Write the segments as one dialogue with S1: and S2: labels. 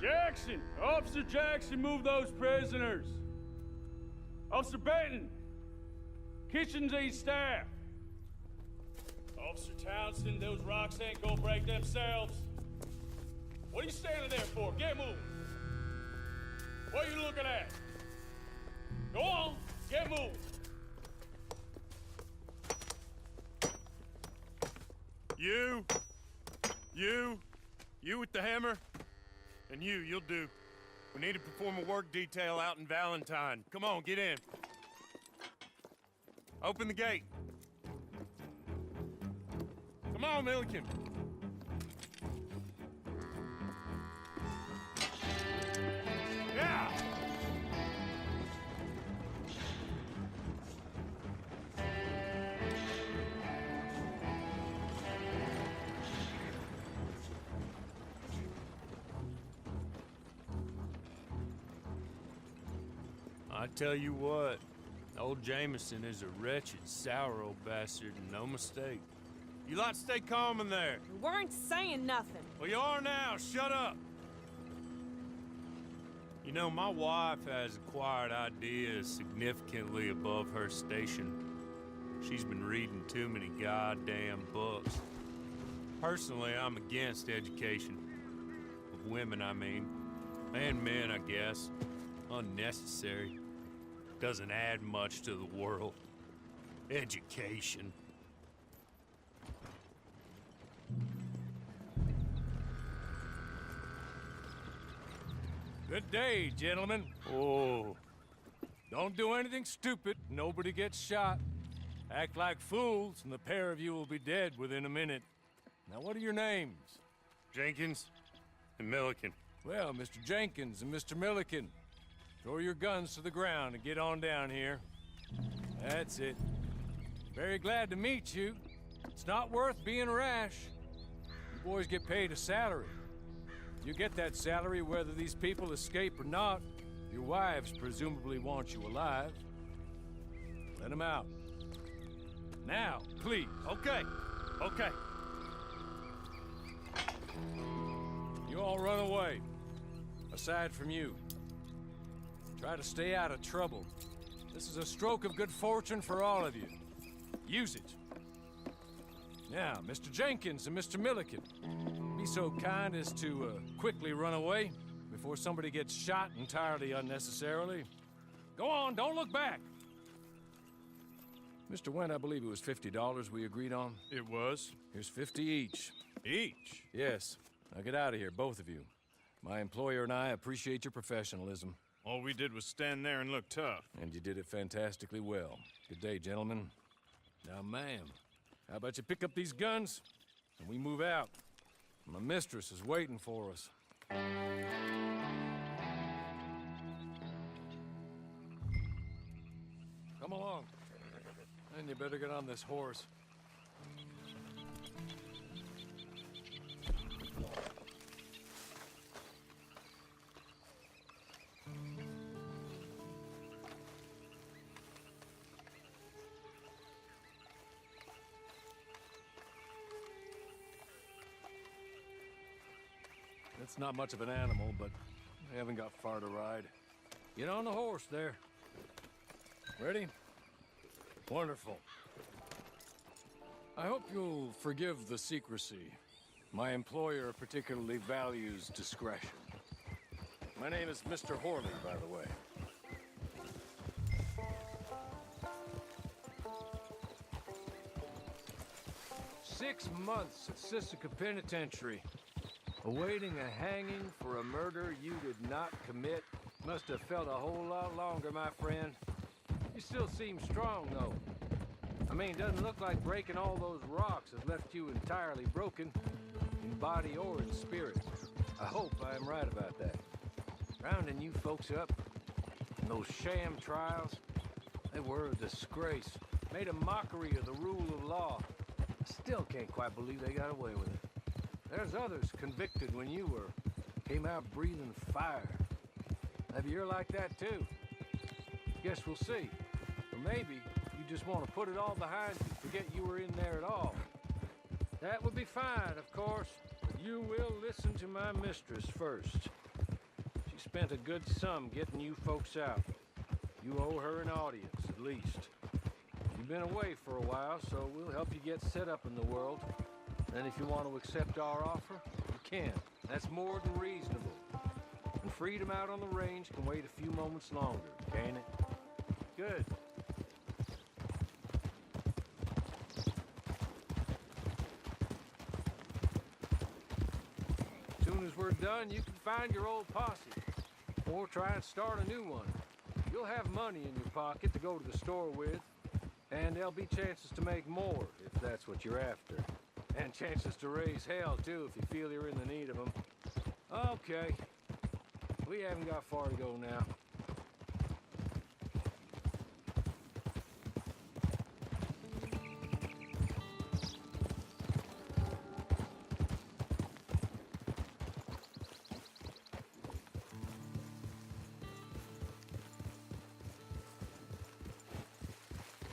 S1: Jackson! Officer Jackson, move those prisoners! Officer Benton! Kitchens aid staff! Officer Townsend, those rocks ain't gonna break themselves. What are you standing there for? Get moving! What are you looking at? Go on, get moving!
S2: You with the hammer? And you'll do. We need to perform a work detail out in Valentine. Come on, get in. Open the gate. Come on, Milliken. Yeah! I tell you what, old Jameson is a wretched, sour old bastard, and no mistake. You lot stay calm in there.
S3: We weren't saying nothing.
S2: Well, you are now. Shut up. You know, my wife has acquired ideas significantly above her station. She's been reading too many goddamn books. Personally, I'm against education. Of women, I mean. And men, I guess. Unnecessary. Doesn't add much to the world. Education.
S4: Good day, gentlemen.
S2: Oh.
S4: Don't do anything stupid. Nobody gets shot. Act like fools, and the pair of you will be dead within a minute. Now, what are your names?
S2: Jenkins and Milliken.
S4: Well, Mr. Jenkins and Mr. Milliken, throw your guns to the ground and get on down here. That's it. Very glad to meet you. It's not worth being rash. You boys get paid a salary. You get that salary whether these people escape or not. Your wives presumably want you alive. Let them out. Now, please.
S2: Okay.
S4: You all run away. Aside from you. Try to stay out of trouble. This is a stroke of good fortune for all of you. Use it. Now, Mr. Jenkins and Mr. Milliken, be so kind as to quickly run away before somebody gets shot entirely unnecessarily. Go on, don't look back. Mr. Wendt, I believe it was $50 we agreed on.
S2: It was.
S4: Here's 50 each.
S2: Each?
S4: Yes. Now get out of here, both of you. My employer and I appreciate your professionalism.
S2: All we did was stand there and look tough.
S4: And you did it fantastically well. Good day, gentlemen. Now, ma'am, how about you pick up these guns and we move out? My mistress is waiting for us. Come along. And you better get on this horse. It's not much of an animal, but I haven't got far to ride. Get on the horse there. Ready? Wonderful. I hope you'll forgive the secrecy. My employer particularly values discretion. My name is Mr. Horley, by the way. "6 months at Sisika Penitentiary. Awaiting a hanging for a murder you did not commit. Must have felt a whole lot longer, my friend. You still seem strong, though. I mean, doesn't look like breaking all those rocks has left you entirely broken, in body or in spirit. I hope I am right about that. Rounding you folks up, and those sham trials, they were a disgrace. Made a mockery of the rule of law. I still can't quite believe they got away with it. There's others convicted when you were. Came out breathing fire. Maybe you're like that too. Guess we'll see. Or maybe you just want to put it all behind you, forget you were in there at all. That would be fine, of course, but you will listen to my mistress first. spent a good sum getting you folks out. You owe her an audience, at least. You've been away for a while, so we'll help you get set up in the world. And if you want to accept our offer, you can. That's more than reasonable. And freedom out on the range can wait a few moments longer, can't it? Good. As soon as we're done, you can find your old posse. Or try and start a new one. You'll have money in your pocket to go to the store with. And there'll be chances to make more, if that's what you're after. And chances to raise hell, too, if you feel you're in the need of them. Okay. We haven't got far to go now.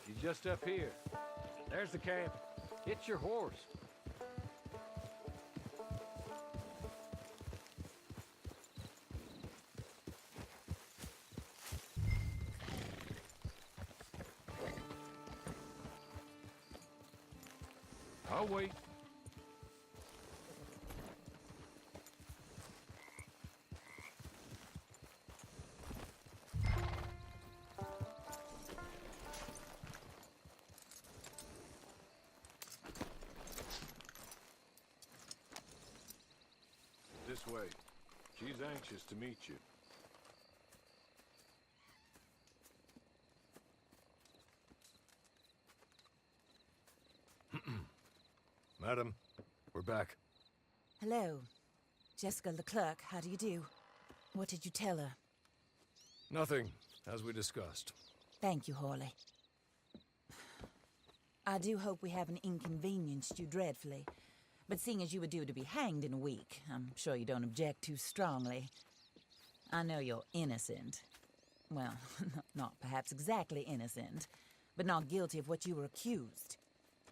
S4: You're just up here. There's the camp. Get your horse. I'll wait. This way. She's anxious to meet you. Madam, we're back.
S3: Hello. Jessica Leclerc, how do you do? What did you tell her?
S4: Nothing, as we discussed.
S3: Thank you, Hawley. I do hope we haven't inconvenienced you dreadfully. But seeing as you were due to be hanged in a week, I'm sure you don't object too strongly. I know you're innocent. Well, not perhaps exactly innocent, but not guilty of what you were accused.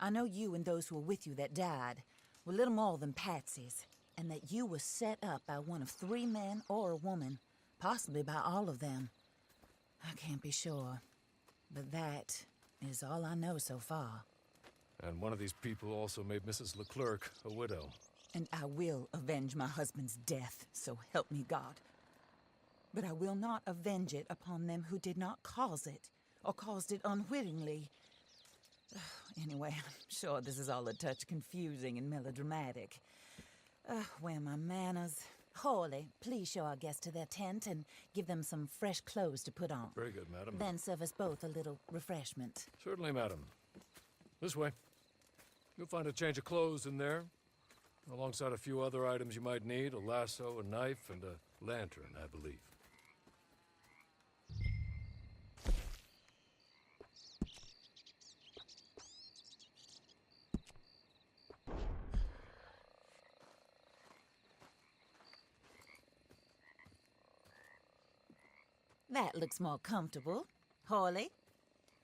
S3: I know you and those who were with you that died were little more than patsies, and that you were set up by one of 3 men or a woman, possibly by all of them. I can't be sure, but that is all I know so far.
S4: And one of these people also made Mrs. Leclerc a widow.
S3: And I will avenge my husband's death, so help me God. But I will not avenge it upon them who did not cause it, or caused it unwittingly. Anyway, I'm sure this is all a touch confusing and melodramatic. Where are my manners? Hawley, please show our guests to their tent and give them some fresh clothes to put on.
S4: Very good, madam.
S3: Then serve us both a little refreshment.
S4: Certainly, madam. This way. You'll find a change of clothes in there, alongside a few other items you might need, a lasso, a knife, and a lantern, I believe.
S3: That looks more comfortable. Hawley?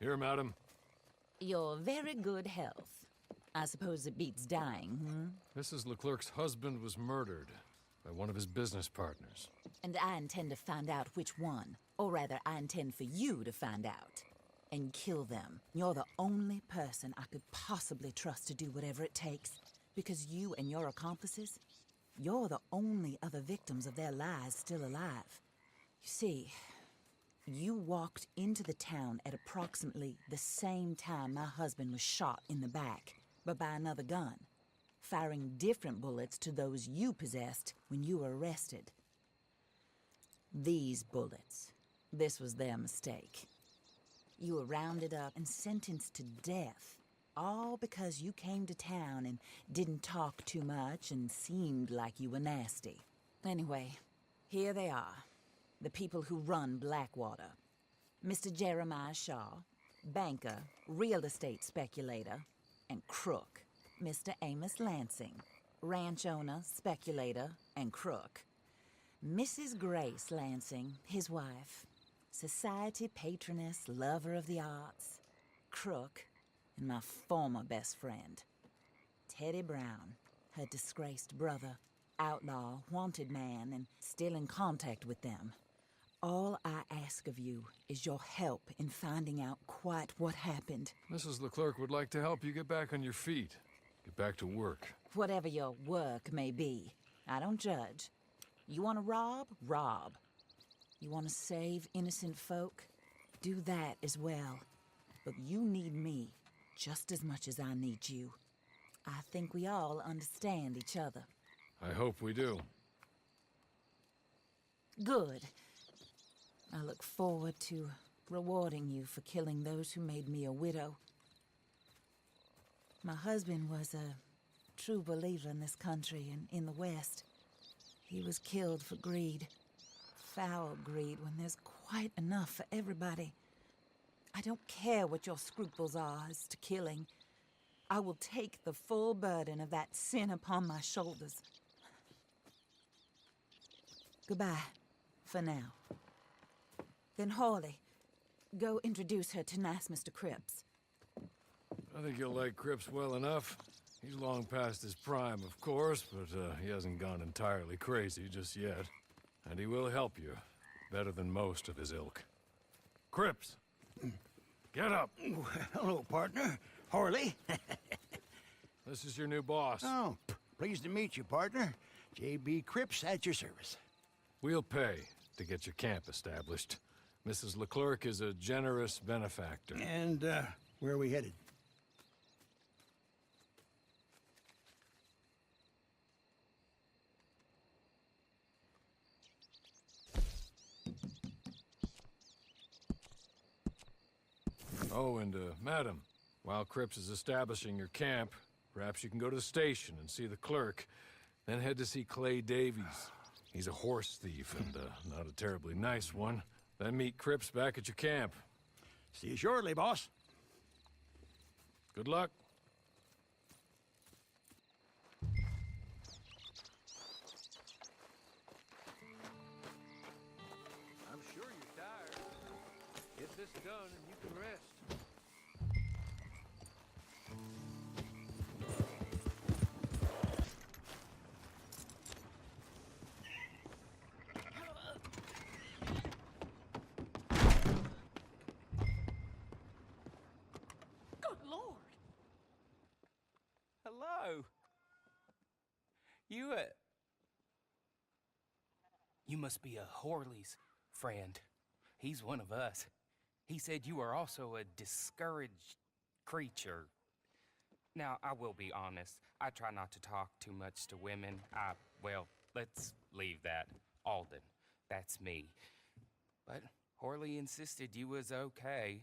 S4: Here, madam.
S3: Your very good health. I suppose it beats dying,
S4: Mrs. Leclerc's husband was murdered by one of his business partners.
S3: And I intend to find out which one. Or rather, I intend for you to find out. And kill them. You're the only person I could possibly trust to do whatever it takes. Because you and your accomplices, you're the only other victims of their lies still alive. You see, you walked into the town at approximately the same time my husband was shot in the back, but by another gun, firing different bullets to those you possessed when you were arrested. These bullets, this was their mistake. You were rounded up and sentenced to death, all because you came to town and didn't talk too much and seemed like you were nasty. Anyway, here they are. The people who run Blackwater. Mr. Jeremiah Shaw, banker, real estate speculator, and crook. Mr. Amos Lansing, ranch owner, speculator, and crook. Mrs. Grace Lansing, his wife, society patroness, lover of the arts, crook, and my former best friend. Teddy Brown, her disgraced brother, outlaw, wanted man, and still in contact with them. All I ask of you is your help in finding out quite what happened.
S4: Mrs. Leclerc would like to help you get back on your feet. Get back to work.
S3: Whatever your work may be, I don't judge. You want to rob? Rob. You want to save innocent folk? Do that as well. But you need me just as much as I need you. I think we all understand each other.
S4: I hope we do.
S3: Good. I look forward to rewarding you for killing those who made me a widow. My husband was a true believer in this country and in the West. He was killed for greed. Foul greed when there's quite enough for everybody. I don't care what your scruples are as to killing. I will take the full burden of that sin upon my shoulders. Goodbye, for now. Then Hawley, go introduce her to nice Mr. Cripps.
S4: I think you'll like Cripps well enough. He's long past his prime, of course, but he hasn't gone entirely crazy just yet. And he will help you, better than most of his ilk. Cripps! Get up!
S5: Hello, partner. Harley.
S4: This is your new boss.
S5: Oh, pleased to meet you, partner. J.B. Cripps at your service.
S4: We'll pay to get your camp established. Mrs. Leclerc is a generous benefactor.
S5: And, where are we headed?
S4: Oh, and, madam, while Cripps is establishing your camp, perhaps you can go to the station and see the clerk, then head to see Clay Davies. He's a horse thief and, not a terribly nice one. Then meet Cripps back at your camp.
S5: See you shortly, boss.
S4: Good luck. I'm sure you're tired. Get this done and you can rest.
S6: Hello. You must be a Horley's friend. He's one of us. He said you are also a discouraged creature. Now, I will be honest. I try not to talk too much to women. Well, let's leave that. Alden, that's me. But Horley insisted you was okay.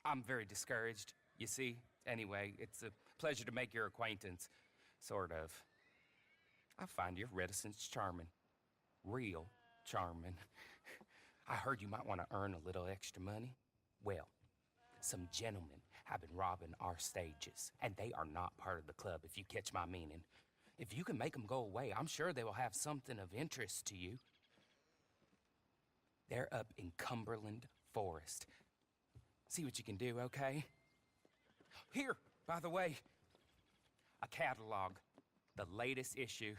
S6: I'm very discouraged, you see. Anyway, it's a pleasure to make your acquaintance. Sort of. I find your reticence charming. Real charming. I heard you might want to earn a little extra money. Well, some gentlemen have been robbing our stages, and they are not part of the club, if you catch my meaning. If you can make them go away, I'm sure they will have something of interest to you. They're up in Cumberland Forest. See what you can do, okay? Here, by the way, a catalog. The latest issue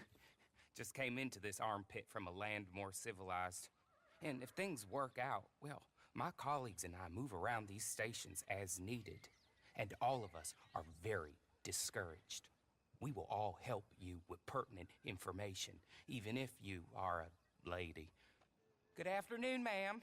S6: just came into this armpit from a land more civilized. And if things work out, well, my colleagues and I move around these stations as needed. And all of us are very discouraged. We will all help you with pertinent information, even if you are a lady. Good afternoon, ma'am.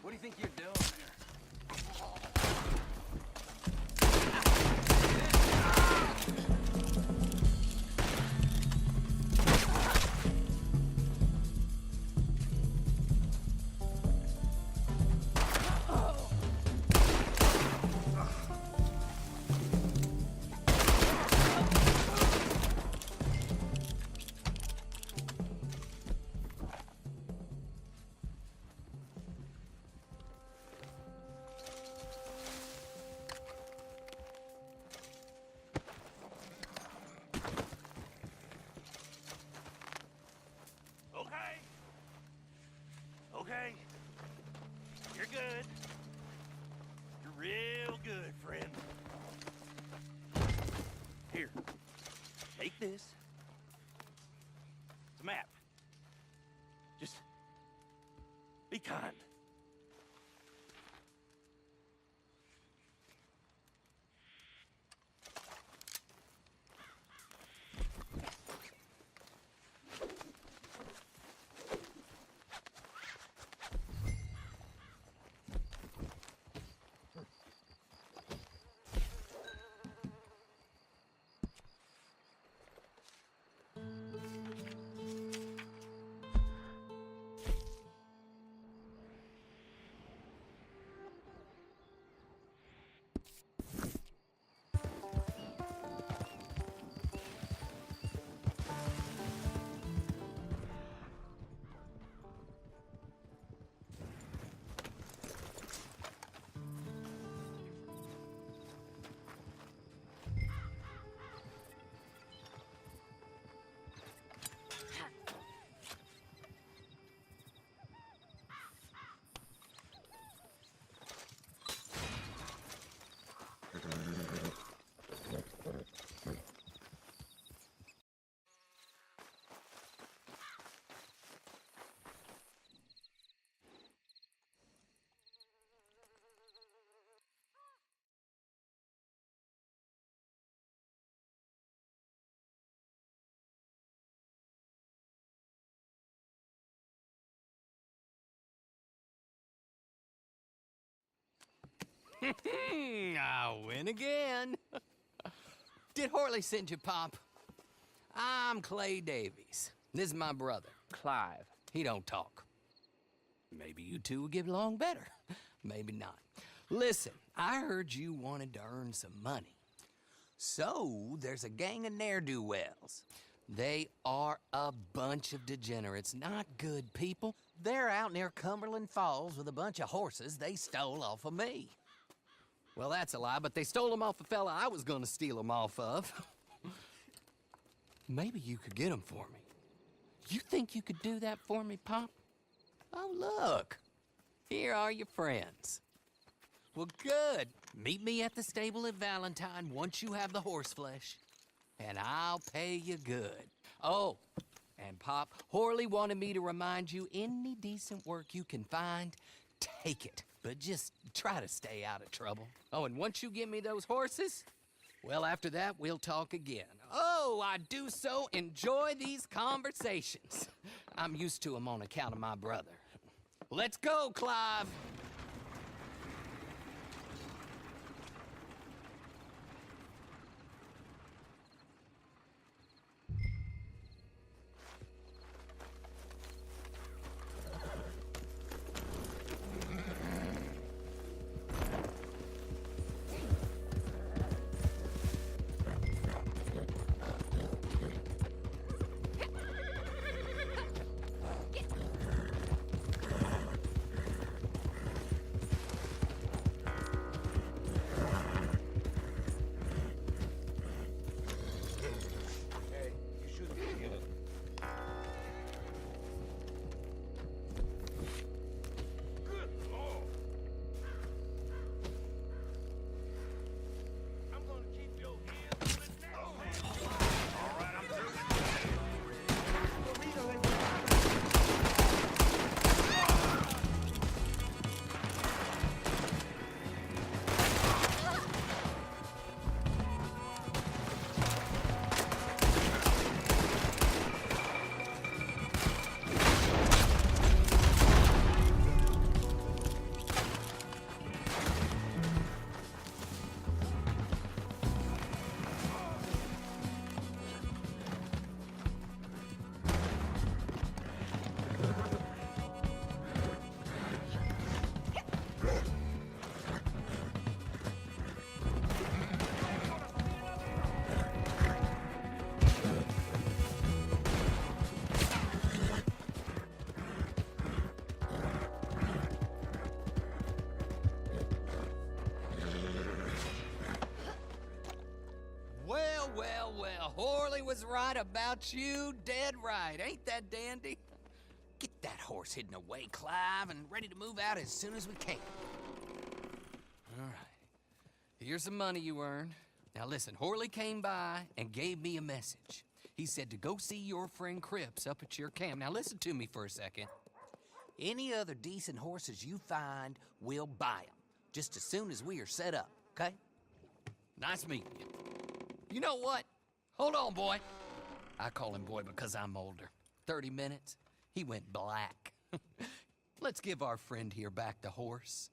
S7: What do you think you're doing here? this. It's a map. Just be kind. I win again. Did Horley send you, Pop? I'm Clay Davies. This is my brother, Clive. He don't talk. Maybe you two will get along better. Maybe not. Listen, I heard you wanted to earn some money. So, there's a gang of ne'er-do-wells. They are a bunch of degenerates, not good people. They're out near Cumberland Falls with a bunch of horses they stole off of me. Well, that's a lie, but they stole them off a fella I was gonna steal them off of. Maybe you could get them for me. You think you could do that for me, Pop? Oh, look. Here are your friends. Well, good. Meet me at the stable at Valentine once you have the horse flesh, and I'll pay you good. Oh, and Pop, Horley wanted me to remind you, any decent work you can find, take it. But just try to stay out of trouble. Oh, and once you give me those horses, well, after that, we'll talk again. Oh, I do so enjoy these conversations. I'm used to them on account of my brother. Let's go, Clive. Well, Horley was right about you, dead right. Ain't that dandy? Get that horse hidden away, Clive, and ready to move out as soon as we can. All right. Here's the money you earned. Now listen, Horley came by and gave me a message. He said to go see your friend Cripps up at your camp. Now listen to me for a second. Any other decent horses you find, we'll buy them. Just as soon as we are set up, okay? Nice meeting you. You know what? Hold on, boy. I call him boy because I'm older. 30 minutes, he went black. Let's give our friend here back the horse.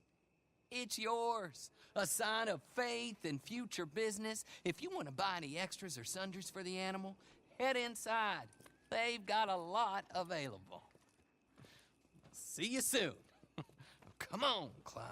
S7: It's yours. A sign of faith and future business. If you want to buy any extras or sundries for the animal, head inside. They've got a lot available. See you soon. Come on, Clive.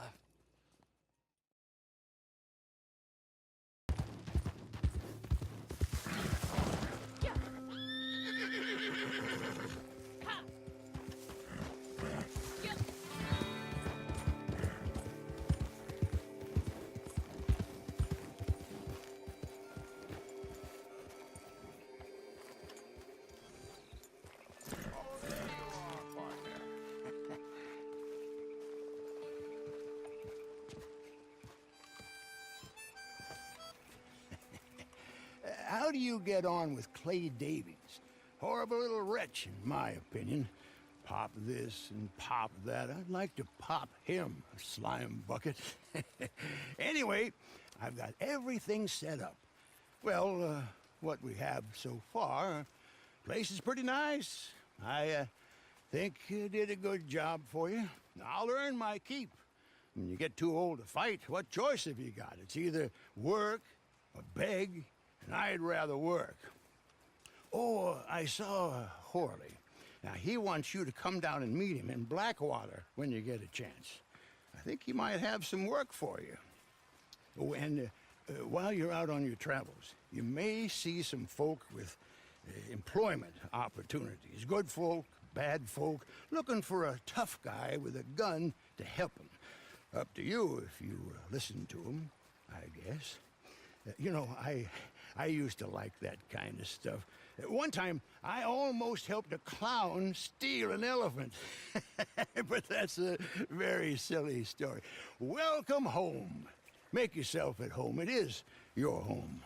S5: How do you get on with Clay Davies? Horrible little wretch, in my opinion. Pop this and pop that. I'd like to pop him, a slime bucket. Anyway, I've got everything set up. Well, what we have so far, place is pretty nice. I think you did a good job for you. I'll earn my keep. When you get too old to fight, what choice have you got? It's either work or beg, and I'd rather work. Oh, I saw Horley. Now, he wants you to come down and meet him in Blackwater when you get a chance. I think he might have some work for you. Oh, and while you're out on your travels, you may see some folk with employment opportunities. Good folk, bad folk, looking for a tough guy with a gun to help them. Up to you if you listen to him, I guess. You know, I used to like that kind of stuff. One time, I almost helped a clown steal an elephant. But that's a very silly story. Welcome home. Make yourself at home. It is your home.